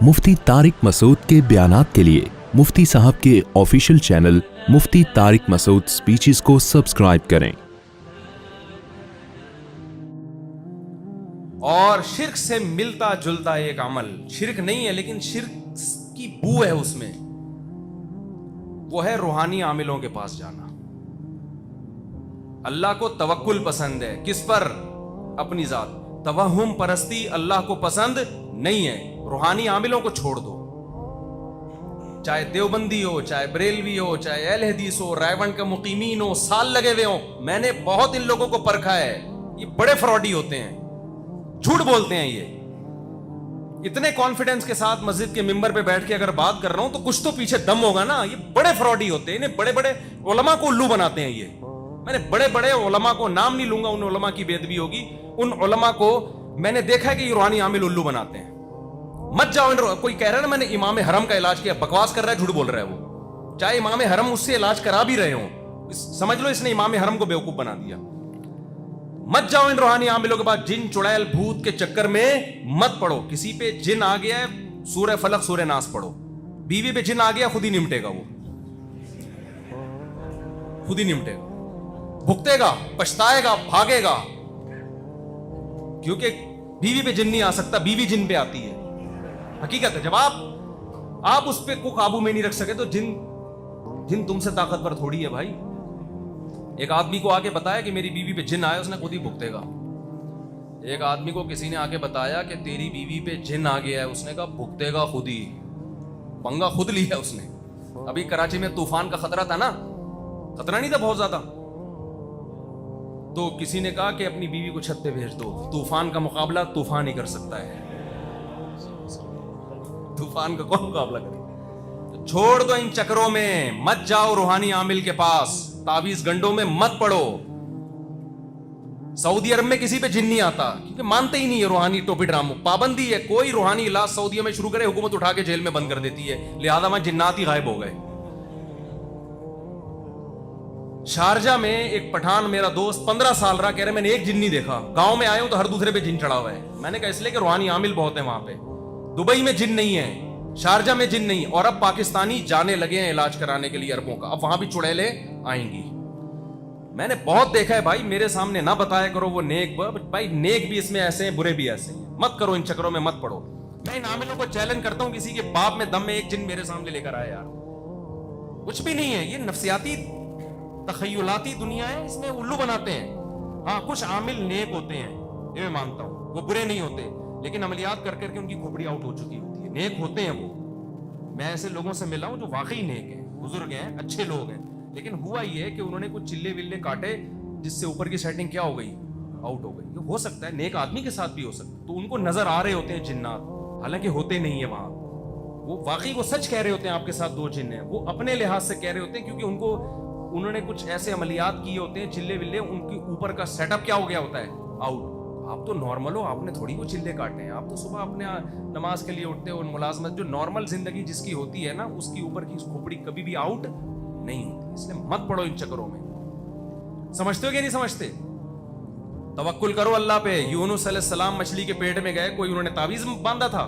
मुफ्ती तारिक मसूद के बयानात के लिए मुफ्ती साहब के ऑफिशियल चैनल मुफ्ती तारिक मसूद स्पीचेस को सब्सक्राइब करें। और शिर्क से मिलता जुलता एक अमल, शिर्क नहीं है लेकिन शिर्क की बू है उसमें, वो है रूहानी आमिलों के पास जाना। अल्लाह को तवक्कुल पसंद है, किस पर? अपनी जात। तवहुम परस्ती अल्लाह को पसंद नहीं है। रूहानी आमिलों को छोड़ दो, चाहे देवबंदी हो, चाहे बरेलवी हो, चाहे अहले हदीस हो, रायवंड के मुकीमीन हो, साल लगे हुए हो। मैंने बहुत इन लोगों को परखा है, ये बड़े फ्रॉडी होते हैं, झूठ बोलते हैं। ये इतने कॉन्फिडेंस के साथ मस्जिद के मिंबर पे बैठ के अगर बात कर रहा हूं तो कुछ तो पीछे दम होगा ना। ये बड़े फ्रॉडी होते हैं, इन्हें बड़े बड़े उलमा को उल्लू बनाते हैं। ये मैंने बड़े बड़े उलमा को, नाम नहीं लूंगा, उन उलमा की बेदबी होगी, उन उलमा को मैंने देखा है कि ये रूहानी आमिल उल्लू बनाते हैं। मत जाओ। कोई कह रहा है ना मैंने इमाम हरम का इलाज किया, बकवास कर रहा है, झूठ बोल रहा है वो। चाहे इमाम हरम उससे इलाज करा भी रहे हो, समझ लो इसने इमाम हरम को बेवकूफ बना दिया। मत जाओ इन रूहानी आमिलों के पास। जिन चुड़ैल भूत के चक्कर में मत पड़ो। किसी पे जिन आ गया है, सूरह फलक सूरह नास पढ़ो। बीवी पे जिन आ गया, खुद ही निमटेगा, वो खुद ही निमटेगा, भुगतेगा, पछताएगा, भागेगा। क्योंकि बीवी पे जिन नहीं आ सकता, बीवी जिन पे आती है। हकीकत है, जब आप उस पे को काबू में नहीं रख सके तो जिन तुमसे ताकतवर थोड़ी है भाई। एक आदमी को आके बताया कि मेरी बीवी पे जिन आया, उसने खुद ही भुगतेगा। एक आदमी को किसी ने आके बताया कि तेरी बीवी पे जिन आ गया है, उसने कहा भुगतेगा खुद ही। पंगा खुद लिया उसने। अभी कराची में तूफान का खतरा था ना, खतरा नहीं था बहुत ज्यादा, तो किसी ने कहा कि अपनी बीवी को छत पे भेज दो, तूफान का मुकाबला तूफान ही कर सकता है। तूफान का कौन मुकाबला करे? तो छोड़ दो इन चक्रों में, मत जाओ रूहानी आमिल के पास, तावीज गंडों में मत पड़ो। सऊदी अरब में किसी पे जिन नहीं आता क्योंकि मानते ही नहीं है रूहानी टोपी ड्रामो। पाबंदी है, कोई रूहानी इलाज सऊदी में शुरू करे, हुकूमत उठा के जेल में बंद कर देती है, लिहाजा वहां जिन्नात ही गायब हो गए। शारजा में एक पठान मेरा दोस्त 15 साल रहा, कह रहे मैंने एक जिन नहीं देखा। गांव में आए हूं तो हर दूसरे पे जिन चढ़ा हुआ है। मैंने कहा इसलिए कि रूहानी आमिल बहुत है वहां पे। दुबई में जिन नहीं है, शारजा में जिन नहीं, और अब पाकिस्तानी जाने लगे हैं इलाज कराने के लिए अरबों का। अब वहां भी चुड़ैले आएंगी। मैंने बहुत देखा है भाई, मेरे सामने ना बताया करो वो नेक भाई, नेक भी इसमें ऐसे हैं, बुरे भी ऐसे हैं। मत करो इन चक्करों में, मत पड़ो। मैं इन आमिलों को चैलेंज करता हूं, किसी के बाप में दम में एक जिन मेरे सामने लेकर आए यार। कुछ भी नहीं है, ये नफ्सियाती तखय्युलाती दुनिया है, इसमें उल्लू बनाते हैं। हाँ, कुछ आमिल नेक होते हैं, ये मैं मानता हूं, वो बुरे नहीं होते, लेकिन अमलियात कर करके उनकी खोपड़ी आउट हो चुकी होती है। नेक होते हैं वो। मैं ऐसे लोगों से मिला हूं जो वाकई नेक है, बुजुर्ग हैं, अच्छे लोग हैं, लेकिन हुआ ये कि उन्होंने कुछ चिल्ले विल्ले काटे जिससे ऊपर की सेटिंग क्या हो गई, आउट हो गई। ये हो सकता है, नेक आदमी के साथ भी हो सकता है। तो उनको नजर आ रहे होते हैं जिन्नात, हालांकि होते नहीं है वहां। वो वाकई वो सच कह रहे होते हैं आपके साथ दो जिन्न हैं, वो अपने लिहाज से कह रहे होते हैं क्योंकि उन्होंने कुछ ऐसे अमलियात किए होते हैं, चिल्ले विल्ले, उनके ऊपर का सेटअप क्या हो गया होता है, आउट। आप तो नॉर्मल हो, आपने थोड़ी वो चिल्ले काटे हैं। आप तो सुबह अपने नमाज के लिए उठते हो, मुलाजमत जो नॉर्मल जिंदगी जिसकी होती है ना, उसकी ऊपर की खोपड़ी कभी भी आउट नहीं होती। इसलिए मत पड़ो इन चक्करों में। समझते हो कि नहीं समझते? तवक्कुल करो अल्लाह पे। यूनुस अलैहिस्सलाम मछली के पेट में गए, कोई उन्होंने तावीज बांधा था।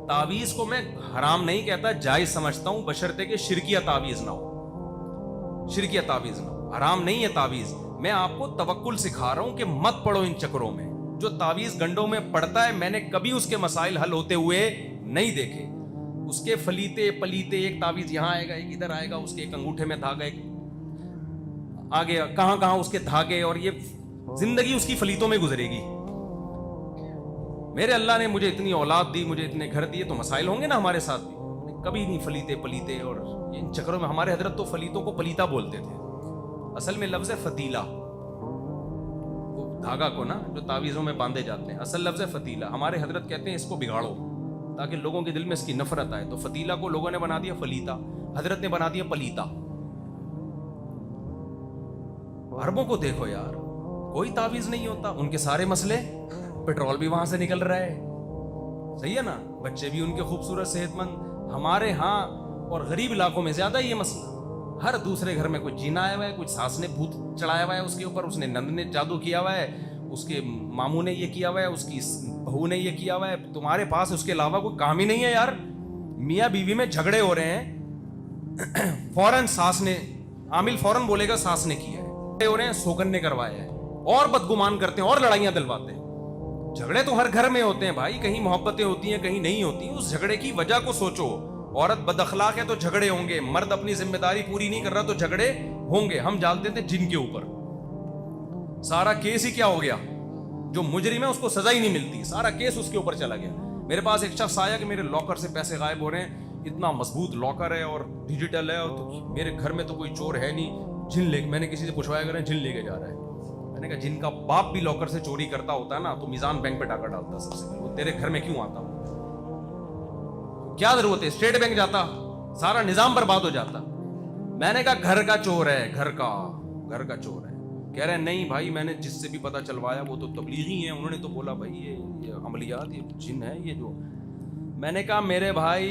तावीज को मैं हराम नहीं कहता, जायज समझता हूं, बशर्ते के शिरकिया तावीज ना हो। शिरकिया तावीज ना हो, हराम नहीं है तावीज। मैं आपको तवक्कुल सिखा रहा हूं कि मत पड़ो इन चक्करों में। जो तावीज गंडों में पड़ता है, मैंने कभी उसके मसाइल हल होते हुए नहीं देखे। उसके फलीते पलीते, एक तावीज यहां आएगा, एक इधर आएगा, उसके एक अंगूठे में धागा, एक आगे कहां कहां उसके धागे, और ये जिंदगी उसकी फलीतों में गुजरेगी। मेरे अल्लाह ने मुझे इतनी औलाद दी, मुझे इतने घर दिए, तो मसाइल होंगे ना हमारे साथ भी। कभी नहीं फलीते पलीते और इन चक्करों में। हमारे हजरत तो फलीतों को पलीता बोलते थे, असल में लफ्ज है फतीला। धागा को ना जो तावीज़ों में बांधे जाते हैं, असल लफ्ज़ है फतीला। हमारे हजरत कहते हैं इसको बिगाड़ो ताकि लोगों के दिल में इसकी नफरत आए। तो फतीला को लोगों ने बना दिया फलीता, हजरत ने बना दिया पलीता। अरबों को देखो यार, कोई तावीज़ नहीं होता, उनके सारे मसले, पेट्रोल भी वहां से निकल रहा है, सही है ना, बच्चे भी उनके खूबसूरत सेहतमंद। हमारे यहाँ और गरीब इलाकों में ज्यादा ये मसला। हर दूसरे घर में कोई जीना आया हुआ है, कुछ सास ने भूत चढ़ाया हुआ है उसके ऊपर, उसने नंद ने जादू किया हुआ है, उसके मामू ने ये किया हुआ है, उसकी बहू ने ये किया हुआ है। तुम्हारे पास उसके अलावा कोई काम ही नहीं है यार। मियाँ बीवी में झगड़े हो रहे हैं, फौरन सास ने, आमिल फौरन बोलेगा सास ने किया है, झगड़े हो रहे हैं सोगन ने करवाया है, और बदगुमान करते हैं और लड़ाइयां दिलवाते हैं। झगड़े तो हर घर में होते हैं भाई, कहीं मोहब्बतें होती हैं कहीं नहीं होती। उस झगड़े की वजह को सोचो। औरत बदअखलाक है तो झगड़े होंगे, मर्द अपनी जिम्मेदारी पूरी नहीं कर रहा तो झगड़े होंगे। हम डालते थे जिन के ऊपर, सारा केस ही क्या हो गया, जो मुजरिम है उसको सजा ही नहीं मिलती, सारा केस उसके ऊपर चला गया। मेरे पास एक शख्स आया कि मेरे लॉकर से पैसे गायब हो रहे हैं, इतना मजबूत लॉकर है और डिजिटल है, और तो मेरे घर में तो कोई चोर है नहीं, जिन ले, मैंने किसी से पूछवाया कर जिन लेके जा रहा है। मैंने कहा जिनका बाप भी लॉकर से चोरी करता होता है ना तो मीजान बैंक पे डाका डालता सबसे पहले, वो तेरे घर में क्यों आता? क्या जरूरत है, स्टेट बैंक जाता, सारा निजाम बर्बाद हो जाता। मैंने कहा घर का चोर है, घर का चोर है। कह रहे नहीं भाई, मैंने जिससे भी पता चलवाया वो तो तबलीगी है, उन्होंने तो बोला भाई ये अमलियात, ये जिन है ये जो। मैंने कहा मेरे भाई,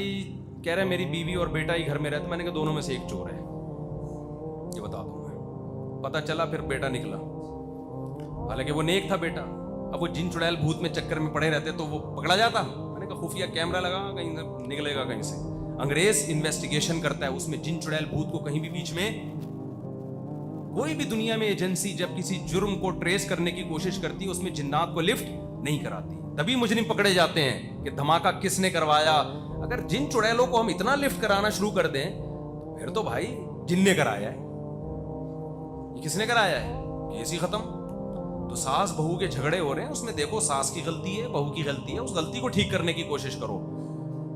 कह रहे मेरी बीवी और बेटा ही घर में रहते। मैंने कहा दोनों में से एक चोर है, ये बता दूंगा। पता चला फिर बेटा निकला, हालांकि वो नेक था बेटा। अब वो जिन चुड़ैल भूत में चक्कर में पड़े रहते तो वो पकड़ा जाता। मैंने कहा खुफिया कैमरा लगा, कहीं निकलेगा कहीं से। अंग्रेज इन्वेस्टिगेशन करता है, उसमें जिन चुड़ैल भूत को कहीं भी बीच में, कोई भी दुनिया में एजेंसी जब किसी जुर्म को ट्रेस करने की कोशिश करती है उसमें जिन्नात को लिफ्ट नहीं कराती, तभी मुजरिम पकड़े जाते हैं कि धमाका किसने करवाया। अगर जिन चुड़ैलों को हम इतना लिफ्ट कराना शुरू कर दें तो फिर तो भाई जिन ने कराया है, ये किसने कराया है, केस ही खत्म। तो सास बहू के झगड़े हो रहे हैं, उसमें देखो सास की गलती है, बहू की गलती है, उस गलती को ठीक करने की कोशिश करो।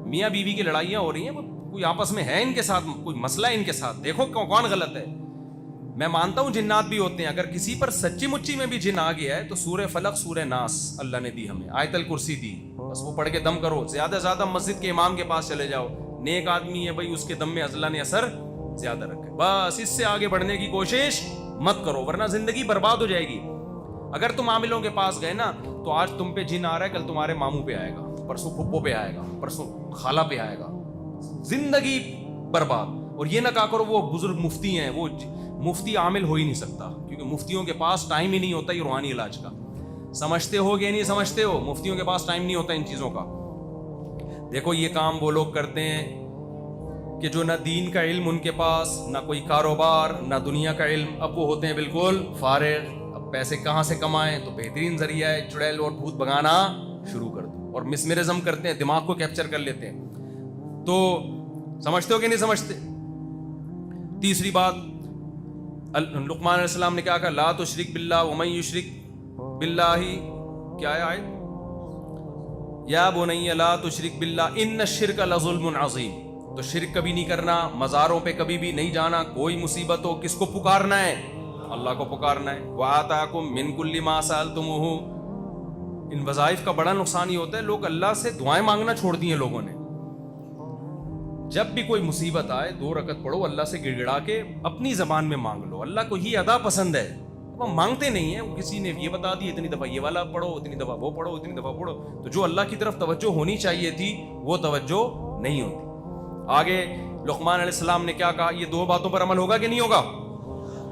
मियाँ बीवी की लड़ाइयाँ हो रही हैं, कोई आपस में है इनके साथ, कोई मसला है इनके साथ, देखो कौन गलत है। मैं मानता हूं जिन्नात भी होते हैं, अगर किसी पर सच्ची मुच्ची में भी जिन आ गया है तो सूरह फलक सूरह नास अल्लाह ने दी हमें, आयतल कुर्सी दी, बस वो पढ़ के दम करो। ज्यादा से ज्यादा मस्जिद के इमाम के पास चले जाओ, नेक आदमी है भाई, उसके दम में अल्लाह ने असर ज्यादा रखे, बस इससे आगे बढ़ने की कोशिश मत करो, वरना जिंदगी बर्बाद हो जाएगी। अगर तुम आमिलों के पास गए ना तो आज तुम पे जिन आ रहा है, कल तुम्हारे मामू पे आएगा, परसों फुप्पो पे आएगा, परसों खाला पे आएगा, जिंदगी बर्बाद। और ये ना कहा करो वो बुजुर्ग मुफ्ती हैं, वो मुफ्ती आमिल हो ही नहीं सकता, क्योंकि मुफ्तियों के पास टाइम ही नहीं होता ये रूहानी इलाज का। समझते हो कि नहीं समझते हो, मुफ्तियों के पास टाइम नहीं होता इन चीजों का। देखो ये काम वो लोग करते हैं कि जो ना दीन का इल्म उनके पास, ना कोई कारोबार, ना दुनिया का इल्म, अब वो होते हैं बिल्कुल फारिग। अब पैसे कहाँ से कमाएं, तो बेहतरीन जरिया है चुड़ैल और भूत भगाना शुरू कर दो, और मिसमेरिज्म करते हैं, दिमाग को कैप्चर कर लेते हैं। तो समझते हो कि नहीं समझते? तीसरी बात, लुकमान अलैहिस्सलाम ने क्या कहा, ला तुशरिक बिल्लाह व मन युशरिक बिल्लाही, क्या है आयत, या बुनैया ला तुशरिक बिल्लाह इन्न शिर्क लज़ुल्मुन अज़ीम। तो शिर्क कभी नहीं करना, मज़ारों पे कभी भी नहीं जाना, कोई मुसीबत हो किसको पुकारना है, अल्लाह को पुकारना है। व आताकुम मिन कुल्ली मा सअलतमुहु, इन वज़ाइफ का बड़ा नुकसान ये होता है, लोग अल्लाह से दुआएं मांगना छोड़ दी हैं लोगों ने। जब भी कोई मुसीबत आए 2 रकत पढ़ो, अल्लाह से गिड़गिड़ा के अपनी जबान में मांग लो, अल्लाह को ये अदा पसंद है। अब हम मांगते नहीं है, किसी ने ये बता दिया इतनी दफा ये वाला पढ़ो, इतनी दफा वो पढ़ो, इतनी दफा पढ़ो, तो जो अल्लाह की तरफ तवज्जो होनी चाहिए थी वो तवज्जो नहीं होती। आगे लुकमान अलैहिस्सलाम ने क्या कहा, ये 2 बातों पर अमल होगा कि नहीं होगा।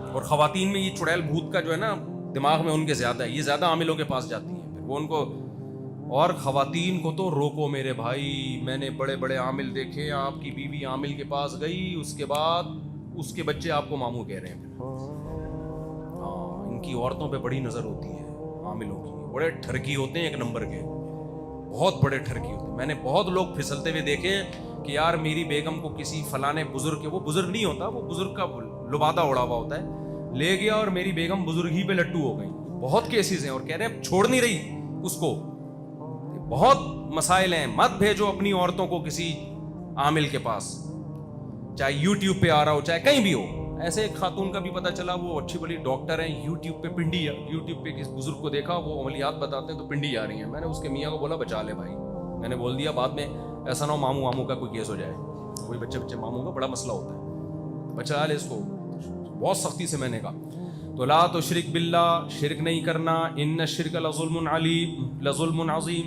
और खवातीन में ये चुड़ैल भूत का जो है ना दिमाग में उनके ज्यादा है, ये ज्यादा आमिलों के पास जाती हैं, फिर वो उनको, और खवातीन को तो रोको मेरे भाई। मैंने बड़े बड़े आमिल देखे, आपकी बीवी आमिल के पास गई, उसके बाद उसके बच्चे आपको मामू कह रहे हैं। हाँ, इनकी औरतों पे बड़ी नजर होती है आमिलों की, बड़े ठरकी होते हैं, एक नंबर के, बहुत बड़े ठरकी होते हैं। मैंने बहुत लोग फिसलते हुए देखे कि यार मेरी बेगम को किसी फलाने बुजुर्ग के, वो बुजुर्ग नहीं होता, वो बुजुर्ग का लुबादा उड़ा हुआ होता है, ले गया और मेरी बेगम बुजुर्ग ही पे लट्टू हो गई। बहुत केसेस हैं, और कह रहे हैं छोड़ नहीं रही उसको। बहुत मसाइल हैं, मत भेजो अपनी औरतों को किसी आमिल के पास, चाहे यूट्यूब पे आ रहा हो चाहे कहीं भी हो। ऐसे एक खातून का भी पता चला, वो अच्छी बड़ी डॉक्टर हैं, यूट्यूब पे पिंडी, यूट्यूब पे किस बुजुर्ग को देखा वो अमलियात बताते हैं तो पिंडी आ रही है। मैंने उसके मियाँ को बोला बचा ले भाई, मैंने बोल दिया बाद में ऐसा ना हो मामू मामू का कोई केस हो जाए, कोई बच्चे मामू का बड़ा मसला होता है, बचा ले इसको। बहुत सख्ती से मैंने कहा। तो ला तुशरिक बिल्लाह, शिरक नहीं करना, इन्न शिर्क लज़ुल्मुन अलीम लज़ुल्मुन अज़ीम,